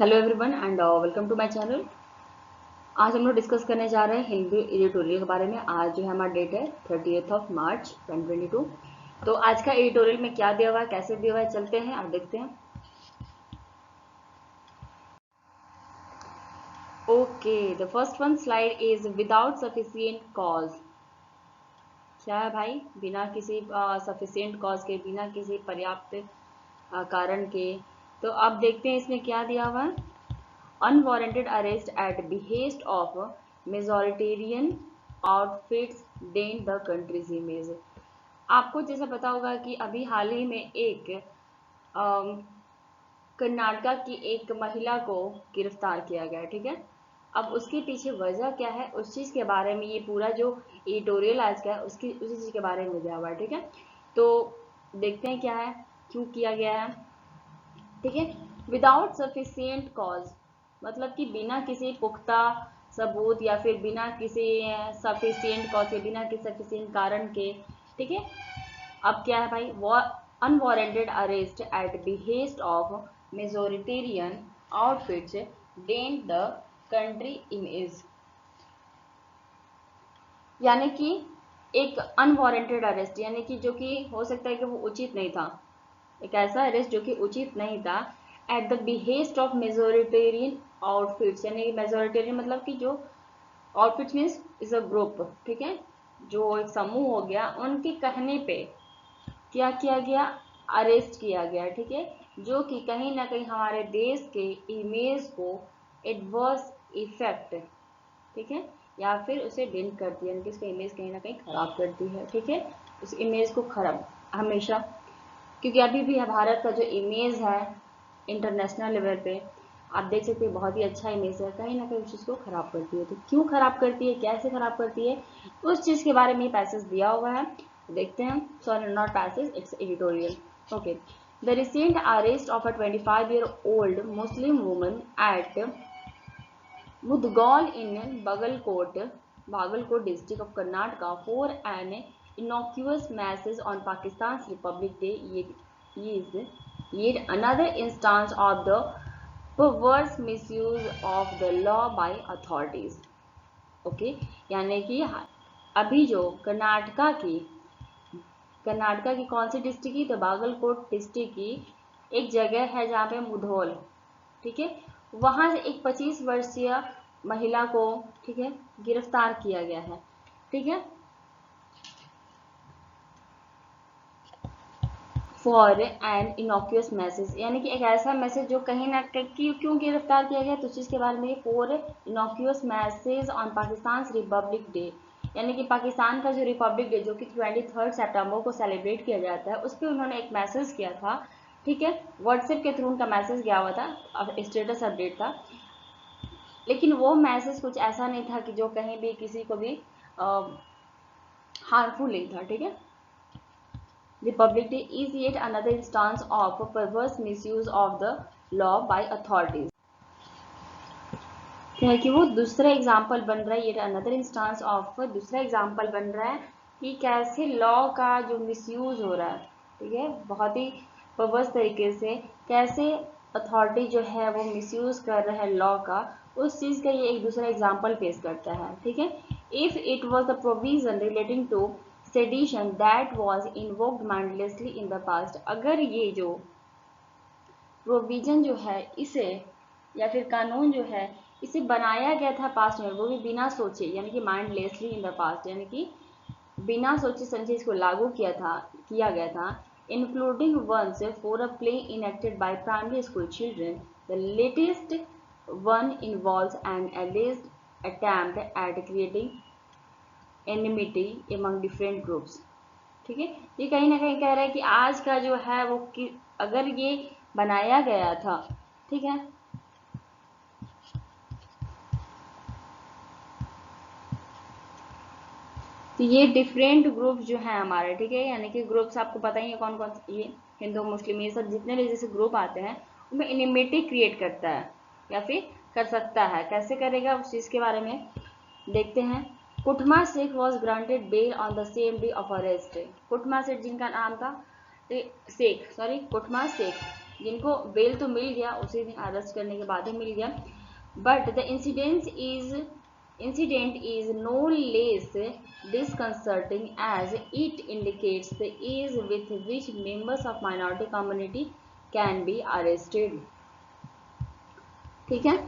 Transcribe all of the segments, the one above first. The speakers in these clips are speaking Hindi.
Hello everyone and welcome to my channel. आज हम लोग डिस्कस करने जा रहे हैं हिंदी एडिटोरियल के बारे में। आज जो है हमारा डेट है 30 मार्च 2022। तो आज का एडिटोरियल में क्या दिया हुआ है, कैसे दिया हुआ है, चलते हैं और देखते हैं। Okay, the first one slide is without sufficient cause. क्या है भाई? बिना किसी सफिशिएंट कॉज के, बिना किसी पर्याप्त कारण के। तो अब देखते हैं इसमें क्या दिया हुआ है। Unwarranted arrest at behest of majoritarian outfits dent the country's image। आपको जैसा पता होगा कि अभी हाल ही में एक कर्नाटका की एक महिला को गिरफ्तार किया गया, ठीक है। अब उसके पीछे वजह क्या है, उस चीज के बारे में ये पूरा जो एडिटोरियल आज का है उसी चीज के बारे में दिया हुआ है, ठीक है। तो देखते हैं क्या है, क्यों किया गया है, ठीक है। विदाउट सफिशिएंट कॉज मतलब कि बिना किसी पुख्ता सबूत या फिर बिना किसी सफिशिएंट कॉज के, बिना किसी सफिशिएंट कारण के, ठीक है। अब क्या है भाई? Unwarranted arrest at behest of majoritarian outfits dent the country image. यानी कि एक अनवारंटेड अरेस्ट, यानी कि जो कि हो सकता है कि वो उचित नहीं था, एक ऐसा अरेस्ट जो कि उचित नहीं था at the behest of majoritarian outfits. यानी मेजोरिटेरियन मतलब कि जो outfits means is a group, ठीक है, जो एक समूह हो गया, उनके कहने पे क्या किया गया, अरेस्ट किया गया, ठीक है, जो कि कहीं ना कहीं हमारे देश के इमेज को एडवर्स इफेक्ट, ठीक है, या फिर उसे डेंट करती है, यानी कि उसका इमेज कहीं ना कहीं खराब करती है, ठीक है। उस इमेज को खराब हमेशा, क्योंकि अभी भी भारत का जो इमेज है इंटरनेशनल लेवल पे आप देख सकते हैं बहुत ही अच्छा इमेज है, कहीं ना कहीं उस चीज़ को खराब करती है। तो क्यों खराब करती है, कैसे खराब करती है, उस चीज़ के बारे में पैसेज दिया हुआ है, देखते हैं। Sorry, not passage, it's editorial. Okay, the recent arrest of a 25-year-old Muslim woman at Mudgal in Bagalkot district of Karnataka for an innocuous message on Pakistan's Republic Day is yet another instance of the perverse misuse of the law by authorities. Okay, यानी कि अभी जो कर्नाटका की कौन सी डिस्ट्रिक्ट की, तो बागलकोट डिस्ट्रिक्ट की एक जगह है जहाँ पे मुधोल, ठीक है, वहां से एक 25 वर्षीय महिला को, ठीक है, गिरफ्तार किया गया है, ठीक है, फॉर एन इनोक्यूअस मैसेज। यानी कि एक ऐसा मैसेज जो कहीं ना कहीं, क्यों गिरफ्तार किया गया तो उस चीज के बारे में, for innocuous message on Pakistan Republic Day. यानी कि पाकिस्तान का जो रिपब्लिक डे जो कि 23 सितंबर को सेलिब्रेट किया जाता है, उस पर उन्होंने एक मैसेज किया था, ठीक है, व्हाट्सएप के थ्रू उनका मैसेज गया हुआ था, स्टेटस अपडेट था, लेकिन वो मैसेज कुछ ऐसा नहीं था कि जो कहीं भी किसी को भी हार्मफुल नहीं था, ठीक है। Republic Day is yet another instance of perverse misuse of the law by authorities। क्या है कि वो दूसरा एग्जाम्पल बन रहा है, ये अनदर इंस्टांस ऑफ दूसरा एग्जाम्पल बन रहा है कि कैसे लॉ का जो मिसयूज हो रहा है, ठीक है, बहुत ही परवर्स तरीके से कैसे अथॉरिटी जो है वो मिसयूज कर रहा है लॉ का, उस चीज का ये एक दूसरा एग्जाम्पल पेश करता है, ठीक है। If it was the provision relating to sedition that was invoked mindlessly in the past, अगर ये जो प्रोविजन जो है इसे या फिर कानून जो है इसे बनाया गया था पास्ट में, वो भी बिना सोचे, यानी कि माइंडलेसली इन द पास्ट, यानी कि बिना सोचे समझे इसको लागू किया गया था, including once for a play enacted by primary school children. The latest one involves an alleged attempt at creating enmity among different groups, ठीक है। ये कहीं ना कहीं कह रहा है कि आज का जो है वो अगर ये बनाया गया था, ठीक है, तो ये डिफरेंट ग्रुप जो है हमारे, ठीक है, यानी कि ग्रुप्स आपको पता ही है कौन कौन से, ये हिंदू मुस्लिम ये सब जितने भी जैसे ग्रुप आते हैं उनमें इनिमिटी क्रिएट करता है या फिर कर सकता है, कैसे करेगा उस चीज के बारे में देखते हैं। Kutma Sheikh was granted bail on the same day of arrest. Kutma Sheikh जिनका नाम था कुटमा शेख, जिनको बेल तो मिल गया, उसी दिन अरेस्ट करने के बाद ही मिल गया, but the incident is no less disconcerting as it indicates the ease with which members of minority community can be arrested. ठीक है,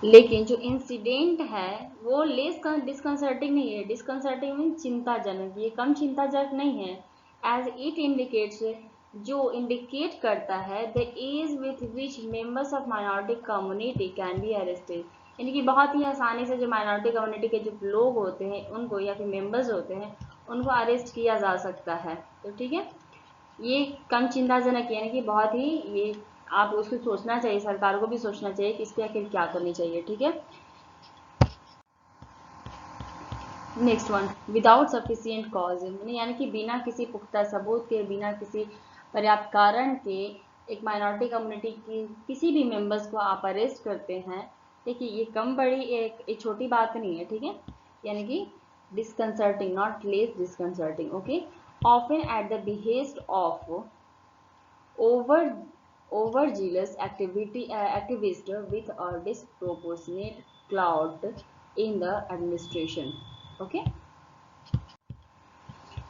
लेकिन जो इंसिडेंट है वो लेस डिस्कंसर्टिंग नहीं है। डिस्कंसर्टिंग मीन चिंताजनक, ये कम चिंताजनक नहीं है। एज इट इंडिकेट्स, जो इंडिकेट करता है the ease with which members of minority community can be arrested, यानी कि बहुत ही आसानी से जो माइनॉरिटी कम्युनिटी के जो लोग होते हैं उनको या फिर मेंबर्स होते हैं उनको अरेस्ट किया जा सकता है। तो ठीक है, ये कम चिंताजनक यानी कि बहुत ही, ये आप उसको सोचना चाहिए, सरकार को भी सोचना चाहिए कि इस पर आखिर क्या करनी चाहिए। ठीक है, next one, without sufficient cause, यानी कि बिना किसी पुख्ता सबूत के, बिना किसी पर्याप्त कारण के एक माइनॉरिटी कम्युनिटी की किसी भी मेंबर्स को आप अरेस्ट करते हैं। देखिए ये कम बड़ी एक छोटी बात नहीं है। ठीक है, यानी कि disconcerting, not less disconcerting. Okay, often at the behest of overzealous activist with a disproportionate clout in the administration. Okay,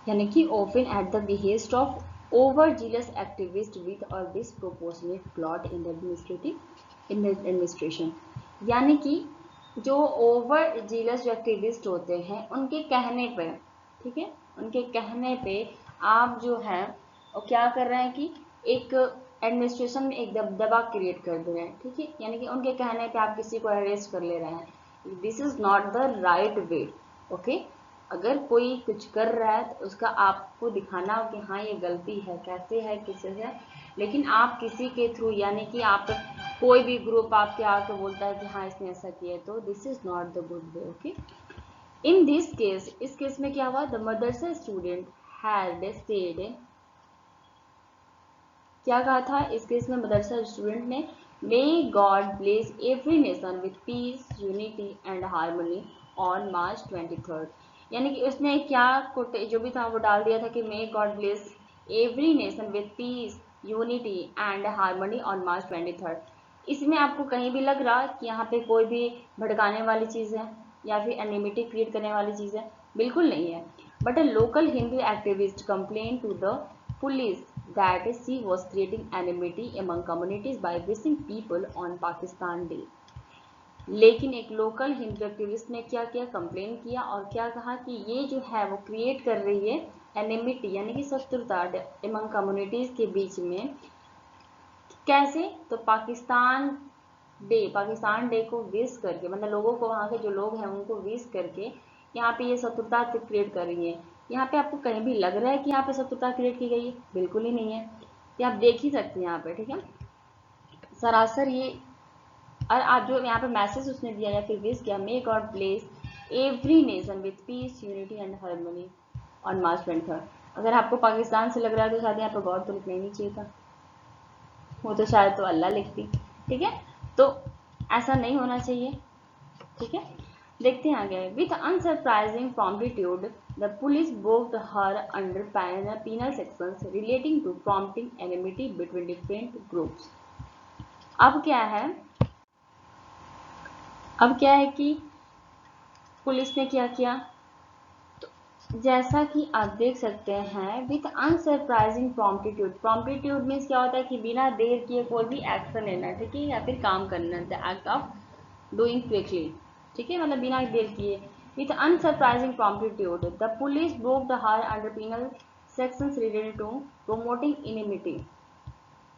यानी कि often at the behest of overzealous activist with a disproportionate clout in the administration, यानी कि जो ओवर जीलस जो एक्टिविस्ट होते हैं उनके कहने पे, ठीक है, उनके कहने पे आप जो है वो क्या कर रहे हैं कि एक एडमिनिस्ट्रेशन में एक दबदबा क्रिएट कर दे रहे हैं। ठीक है, यानी कि उनके कहने पे आप किसी को अरेस्ट कर ले रहे हैं। This is not the right way. Okay, अगर कोई कुछ कर रहा है तो उसका आपको दिखाना हो कि हाँ ये गलती है, कैसे है, किससे है, लेकिन आप किसी के थ्रू, यानी कि आप कोई भी ग्रुप आपके आके बोलता है कि हाँ इसने ऐसा किया, तो this is not the good way. Okay, in this case, इस केस में क्या हुआ, the madrasa student had said, क्या कहा था इस केस में मदरसा स्टूडेंट ने, may God bless every nation with peace, unity and harmony on March 23rd, यानी कि उसने क्या जो भी था वो डाल दिया था कि may God bless every nation with peace, unity and harmony on March 23rd। इसमें आपको कहीं भी लग रहा कि यहाँ पे कोई भी भड़काने वाली चीज़ है या फिर एनिमिटी क्रिएट करने वाली चीज़ है? बिल्कुल नहीं है। But a local Hindu activist complain to the police that she was creating enmity among communities by wishing people on Pakistan Day। लेकिन एक लोकल हिंदू एक्टिविस्ट ने क्या किया, कंप्लेन किया और क्या कहा कि ये जो है वो क्रिएट कर रही है एनिमिटी, यानी कि शत्रुता एमंग कम्युनिटीज के बीच में। कैसे? तो पाकिस्तान डे को विश करके, मतलब लोगों को, वहाँ के जो लोग हैं उनको विश करके यहाँ पे ये शत्रुता क्रिएट कर रही है। यहाँ पे आपको कहीं भी लग रहा है कि यहाँ पे शत्रुता क्रिएट की गई है? बिल्कुल ही नहीं है, ये आप देख ही सकते हैं यहाँ पे। ठीक है, सरासर ये, और आप जो यहाँ पे मैसेज उसने दिया या फिर विश किया, may God bless every nation with peace, unity and harmony on March 23rd। अगर आपको पाकिस्तान से लग रहा है तो शायद यहाँ पे गॉड तो लिखना ही नहीं चाहिए था, वो तो शायद तो अल्लाह लिखती। ठीक है, तो ऐसा नहीं होना चाहिए। ठीक है, देखते हैं आगे। With unsurprising promptitude the police booked her under penal sections relating to prompting enmity between different groups। अब क्या है कि पुलिस ने क्या किया, तो जैसा कि आप देख सकते हैं, विथ अनसरप्राइजिंग प्रॉम्प्टिट्यूड मीन्स क्या होता है कि बिना देर किए कोई भी एक्शन लेना, ठीक है, या फिर काम करना, the act of doing quickly. ठीक है, मतलब बिना देर किए। With unsurprising promptitude the police broke the her under penal sections related to promoting enmity,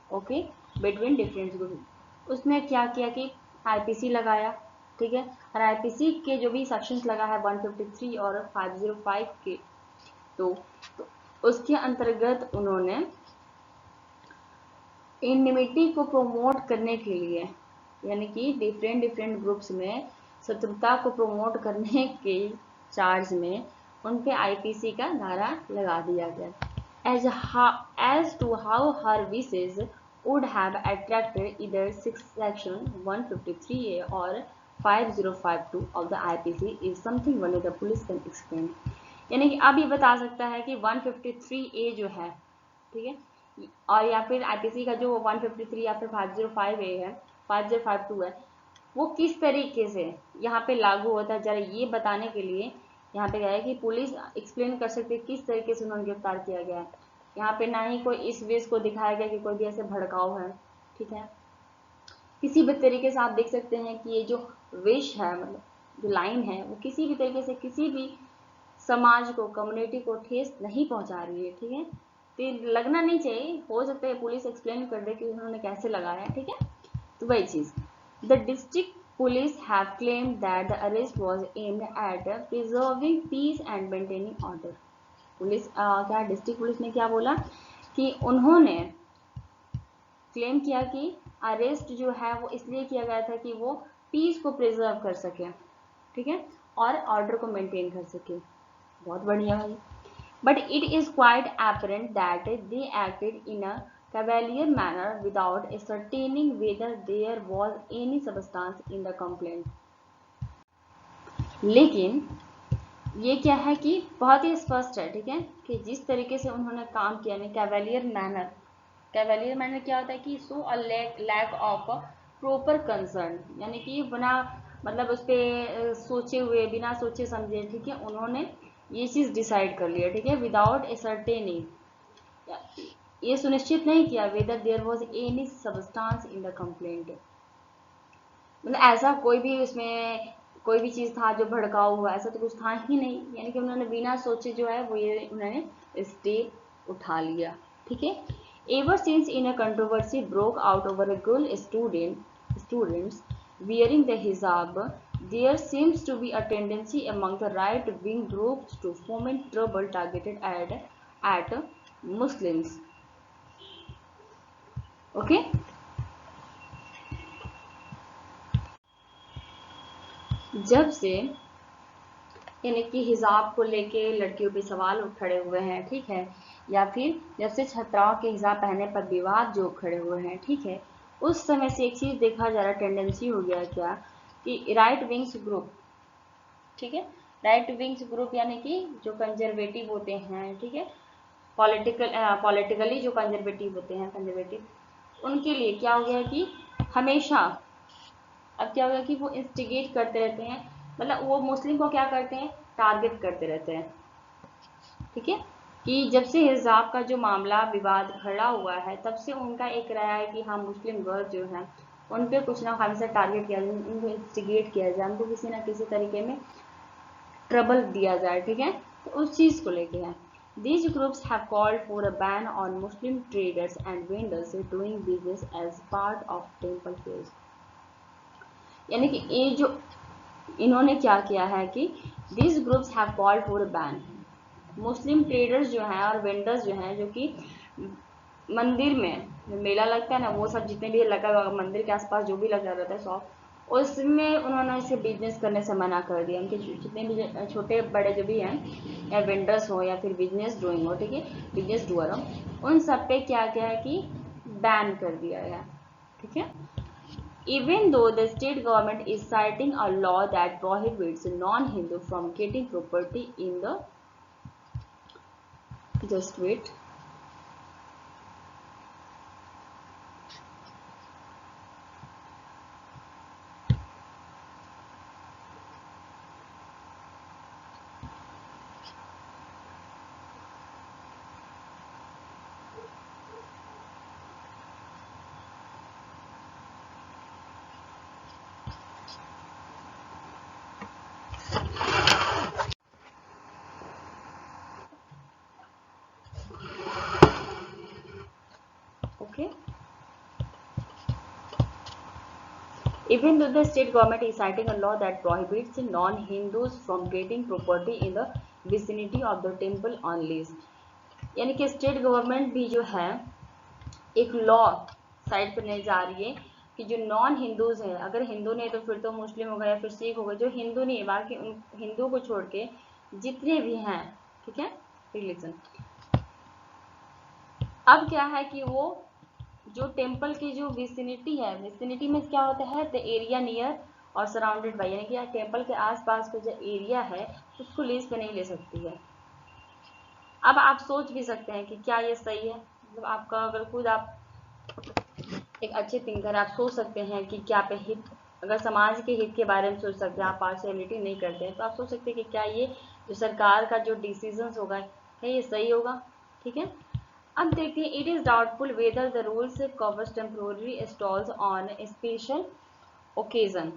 okay, between different group. उसने क्या किया कि आईपीसी लगाया। ठीक है, और आईपीसी के जो भी सेक्शंस लगा है 153 और 505 के, तो उसके अंतर्गत उन्होंने एनिमिटी को प्रमोट करने के लिए, यानी कि डिफरेंट ग्रुप्स में शत्रुता को प्रमोट करने के चार्ज में उन पे आईपीसी का नारा लगा दिया गया। As to how her wishes would have attracted either section 153A or 5052 of the IPC is something only the police can explain। यानी कि अब ये बता सकता है कि 153A जो है ठीक है। और या फिर आईपीसी का जो 153 या फिर 505A है, 5052 है, वो किस तरीके से यहाँ पे लागू होता है, जरा ये बताने के लिए यहाँ पे क्या है कि पुलिस एक्सप्लेन कर सकती है किस तरीके से उन्होंने गिरफ्तार किया गया है। यहाँ पे ना ही कोई इस वेश को दिखाया गया कि कोई भी ऐसे भड़काऊ है, ठीक है। किसी भी तरीके से आप देख सकते हैं कि ये जो वेश है, मतलब जो लाइन है, वो किसी भी तरीके से किसी भी समाज को, कम्युनिटी को ठेस नहीं पहुंचा रही है, ठीक है। तो लगना नहीं चाहिए, हो सकता है पुलिस एक्सप्लेन कर दे कि उन्होंने कैसे लगाया, ठीक है। तो वही चीज, the district police have claimed that the arrest was aimed at preserving peace and maintaining order. Police क्या डिस्ट्रिक्ट पुलिस ने क्या बोला कि उन्होंने क्लेम किया कि अरेस्ट जो है वो इसलिए किया गया था कि वो पीस को प्रिजर्व कर सके, ठीक है, और ऑर्डर को मेंटेन कर सके। बहुत बढ़िया भाई। But it is quite apparent that they acted in a cavalier manner without ascertaining whether there was any substance in the complaint। लेकिन ये क्या है कि बहुत ही स्पष्ट है, ठीक है, कि जिस तरीके से उन्होंने काम किया ना, कैवेलियर मैनर, कैवेलियर मैनर क्या होता है कि so a lack of proper concern, यानी कि बिना मतलब उस पर सोचे हुए, बिना सोचे समझे, ठीक है, उन्होंने ये चीज डिसाइड कर लिया, ठीक है, विदाउट एसर्टेनिंग, ये सुनिश्चित नहीं किया whether there was any substance in the complaint, मतलब ऐसा कोई भी उसमें कोई भी चीज था जो भड़काऊ हुआ, ऐसा तो कुछ था ही नहीं, यानी कि उन्होंने बिना सोचे जो है वो ये उन्होंने स्टेप उठा लिया, ठीक है। Ever since in a controversy broke out over a girl students wearing the hijab, there seems to be a tendency among the right-wing groups to foment trouble targeted at Muslims. Okay? जब से यानी कि हिजाब को लेके लड़कियों पे सवाल उठ खड़े हुए हैं, ठीक है, या फिर जब से छात्राओं के हिजाब पहनने पर विवाद जो खड़े हुए हैं, ठीक है, उस समय से एक चीज देखा जा रहा, टेंडेंसी हो गया क्या कि राइट विंग्स ग्रुप, ठीक है, राइट विंग्स ग्रुप यानी कि जो कंजर्वेटिव होते हैं, ठीक है, पॉलिटिकली जो कंजर्वेटिव होते हैं, कंजर्वेटिव, उनके लिए क्या हो गया कि हमेशा अब क्या होगा कि वो इंस्टिगेट करते रहते हैं, मतलब वो मुस्लिम को क्या करते हैं, टारगेट करते रहते हैं, ठीक है, कि जब से हिजाब का जो मामला विवाद खड़ा हुआ है, तब से उनका एक राय है कि हाँ मुस्लिम गर्ल जो है उन पे कुछ ना हमेशा टारगेट किया जाए, उनको इंस्टिगेट किया जाए, उनको किसी ना किसी तरीके में ट्रबल दिया जाए, ठीक है, तो उस चीज को लेके है। These groups have called for a ban on Muslim traders and vendors doing business as part of temple fairs। यानी कि ये जो इन्होंने क्या किया है कि these groups have called for a ban, Muslim traders जो हैं और वेंडर्स जो हैं, जो कि मंदिर में मेला लगता है ना, वो सब जितने भी लगा हुआ मंदिर के आसपास जो भी लगा रहता है शॉप, उसमें उन्होंने इसे बिजनेस करने से मना कर दिया। उनके जितने भी छोटे बड़े जो भी हैं, या वेंडर्स हो या फिर बिजनेस डूइंग हो, ठीक है, बिजनेस डूअर हो, उन सब पे क्या क्या है कि बैन कर दिया गया, ठीक है। Even though the state government is citing a law that prohibits non-Hindu from getting property in the, just wait, okay. Even though the state government is citing a law that prohibits non-Hindus from getting property in the vicinity of the temple on lease, यानी कि स्टेट गवर्नमेंट भी जो है एक लॉ साइड पर ले जा रही है कि जो नॉन हिंदूज हैं, अगर हिंदू नहीं तो फिर तो मुस्लिम होगा या फिर सिख होगा, जो हिंदू नहीं है बाकी उन हिंदू को छोड़ के जितने भी हैं, ठीक है, रिलीजन, अब क्या है कि वो जो टेम्पल की जो विसिनिटी है, विसिनिटी में क्या होता है, द एरिया नियर और सराउंडेड बाय, यानी कि टेम्पल के आसपास का जो एरिया है उसको लीज पे नहीं ले सकती है। अब आप सोच भी सकते हैं कि क्या ये सही है, मतलब आपका अगर खुद आप एक अच्छे थिंकर, आप सोच सकते हैं कि क्या पे हित, अगर समाज के हित के बारे में सोच सकते हैं, आप पार्शियलिटी नहीं करते हैं, तो आप सोच सकते हैं कि क्या ये जो सरकार का जो डिसीजंस होगा है ये सही होगा। ठीक है, अब देखते हैं, it is doubtful whether the rules covers temporary stalls on special occasion.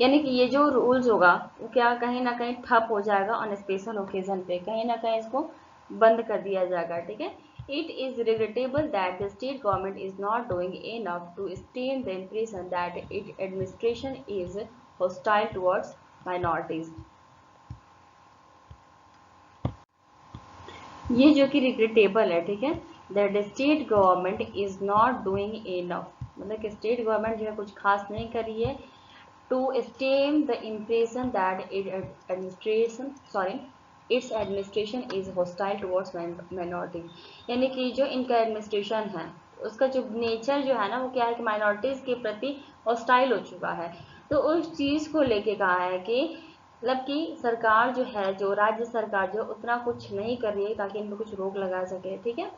यानी कि ये जो रूल्स होगा वो क्या कहीं ना कहीं ठप हो जाएगा ऑन स्पेशल ओकेजन पे, कहीं ना कहीं इसको बंद कर दिया जाएगा। ठीक है, it is regrettable that the state government is not doing enough to stem the impression that it administration is hostile towards minorities. ये जो कि रिग्रेटेबल है, ठीक है, that the state government is not doing enough, मतलब कि स्टेट गवर्नमेंट जो है कुछ खास नहीं कर रही है to stem the impression that its administration is hostile towards minority। यानी कि जो इनका एडमिनिस्ट्रेशन है उसका जो नेचर जो है ना वो क्या है कि माइनॉरिटीज के प्रति हॉस्टाइल हो चुका है। तो उस चीज को लेके कहा है कि मतलब कि सरकार जो है, जो राज्य सरकार जो उतना कुछ नहीं कर रही है ताकि इन पर कुछ रोक लगा सके। ठीक है,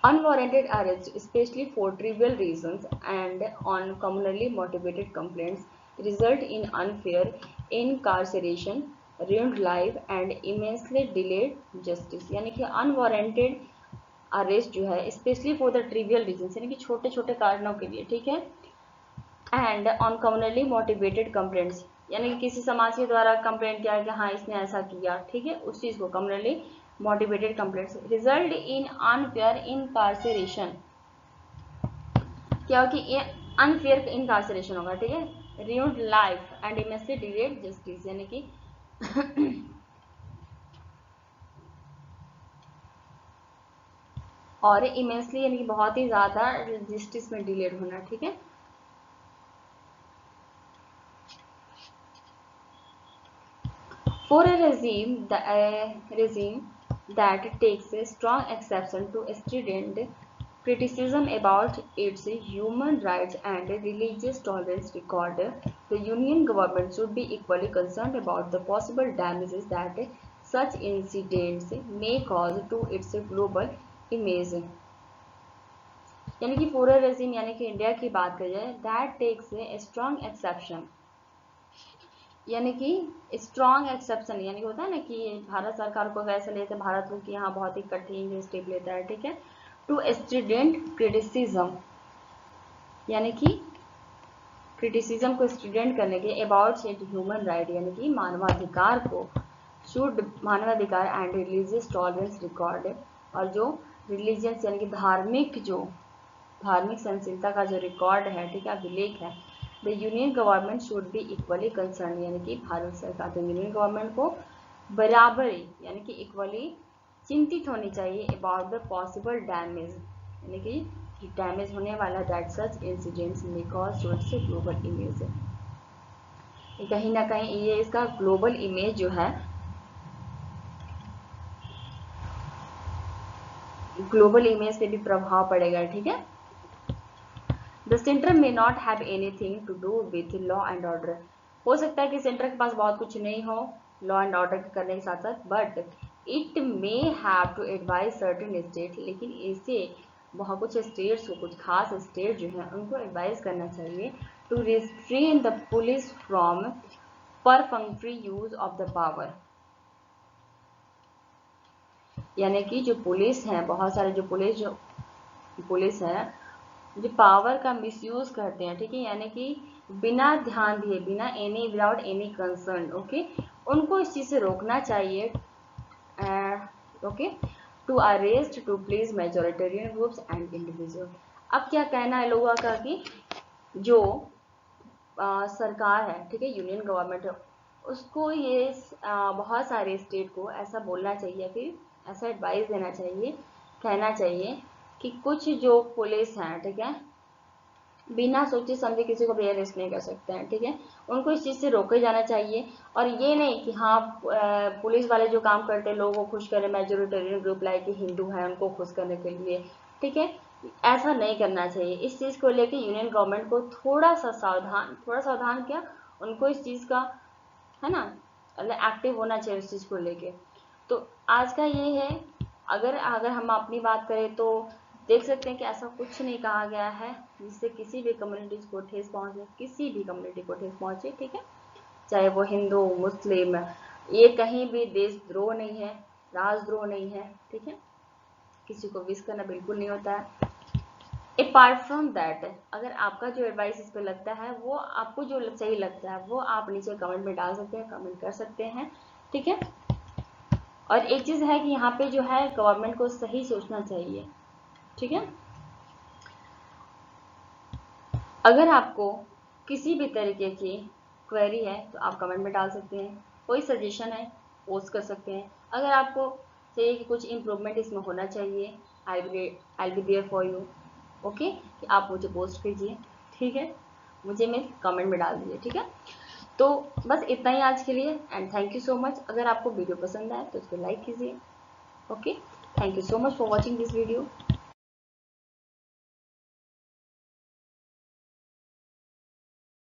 unwarranted arrests, especially for trivial reasons and on communally motivated complaints, result in unfair incarceration, ruined life and immensely delayed justice। यानी कि unwarranted अरेस्ट जो है specially for the trivial reason, यानी कि छोटे छोटे कारणों के लिए। ठीक है, and on communally motivated complaints, यानी कि किसी समाज के द्वारा कंप्लेंट किया कि हाँ इसने ऐसा किया। ठीक है, उस चीज को communally motivated complaints result in unfair incarceration, क्या कि अनफेयर इनकार्सरेशन होगा। ठीक है, ruined life and immensely delayed justice, यानी कि और इमेंसली यानी कि बहुत ही ज्यादा जस्टिस में डिलेड होना। ठीक है, for a regime that takes a strong exception to strident criticism about its human rights and religious tolerance record, the Union government should be equally concerned about the possible damages that such incidents may cause to its global image। यानी कि पूरा रेजिम यानी कि इंडिया की बात करें, that takes a strong exception, यानी कि स्ट्रॉन्ग एक्सेप्शन यानी कि होता है ना कि भारत सरकार को वैसे लेते हैं, भारत को कि यहाँ बहुत ही कठिन स्टेप लेता है। ठीक है, टू स्टूडेंट क्रिटिसिज्म, यानी कि क्रिटिसिज्म को स्टूडेंट करने के अबाउट इट ह्यूमन राइट, यानी कि मानवाधिकार को, शुड मानवाधिकार एंड रिलीजियस टॉलरेंस रिकॉर्ड, और जो रिलीजियस यानी कि धार्मिक सहनशीलता का जो रिकॉर्ड है, ठीक है, अभिलेख है, the union government should be equally concern, यानी कि भारत सरकार तो यूनियन गवर्नमेंट को बराबरी यानी कि इक्वली चिंतित होनी चाहिए अबाउट द पॉसिबल डैमेज, यानी कि डैमेज होने वाला that such incidents may cause to its global image. कहीं ना कहीं ये इसका ग्लोबल इमेज जो है, ग्लोबल इमेज पे भी प्रभाव पड़ेगा। ठीक है, the centre may not have anything to do with law and order, हो सकता है कि सेंटर के पास बहुत कुछ नहीं हो लॉ एंड ऑर्डर करने के साथ साथ, but it may have to advise certain state, लेकिन इसे बहुत कुछ स्टेट्स को, कुछ खास स्टेट जो है उनको एडवाइज करना चाहिए to restrain the police from perfunctory use of the power. यानी कि जो पुलिस है, बहुत सारे जो पुलिस है जो पावर का मिसयूज करते हैं। ठीक है, यानी कि बिना ध्यान दिए, बिना any without any concern, okay, उनको इस चीज से रोकना चाहिए। Okay, to arrest to please majoritarian groups and individual. अब क्या कहना है लोगों का कि जो सरकार है, ठीक है, यूनियन गवर्नमेंट है, उसको ये बहुत सारे स्टेट को ऐसा बोलना चाहिए, फिर ऐसा एडवाइस देना चाहिए, कहना चाहिए कि कुछ जो पुलिस है, ठीक है, बिना सोचे समझे किसी को भी अरेस्ट नहीं कर सकते हैं। ठीक है, उनको इस चीज से रोके जाना चाहिए, और ये नहीं कि हाँ पुलिस वाले जो काम करते हैं लोगों को खुश करें, मेजोरिटेरियन ग्रुप लाइक हिंदू है उनको खुश करने के लिए। ठीक है, ऐसा नहीं करना चाहिए। इस चीज को लेके यूनियन गवर्नमेंट को थोड़ा सावधान क्या, उनको इस चीज का है ना मतलब एक्टिव होना चाहिए उस चीज को लेके। तो आज का ये है अगर अगर हम अपनी बात करें तो देख सकते हैं कि ऐसा कुछ नहीं कहा गया है जिससे किसी भी कम्युनिटीज को ठेस पहुंचे, किसी भी कम्युनिटी को ठेस पहुंचे, ठीक है, चाहे वो हिंदू मुस्लिम, ये कहीं भी देशद्रोह नहीं है, राजद्रोह नहीं है, ठीक है, किसी को विश करना बिल्कुल नहीं होता है। अपार्ट फ्रॉम दैट, अगर आपका जो एडवाइस इस पे लगता है, वो आपको जो सही लगता है वो आप नीचे कमेंट में डाल सकते हैं, कमेंट कर सकते हैं, ठीक है। और एक चीज है कि यहाँ पे जो है गवर्नमेंट को सही सोचना चाहिए, ठीक है। अगर आपको किसी भी तरीके की क्वेरी है तो आप कमेंट में डाल सकते हैं, कोई सजेशन है पोस्ट कर सकते हैं। अगर आपको चाहिए कि कुछ इम्प्रूवमेंट इसमें होना चाहिए, I be there for you, okay, कि आप मुझे पोस्ट कीजिए, ठीक है, मुझे मैं कमेंट में डाल दीजिए, ठीक है। तो बस इतना ही आज के लिए, and thank you so much. अगर आपको वीडियो पसंद आए तो उसको लाइक कीजिए, okay, thank you so much for watching this video.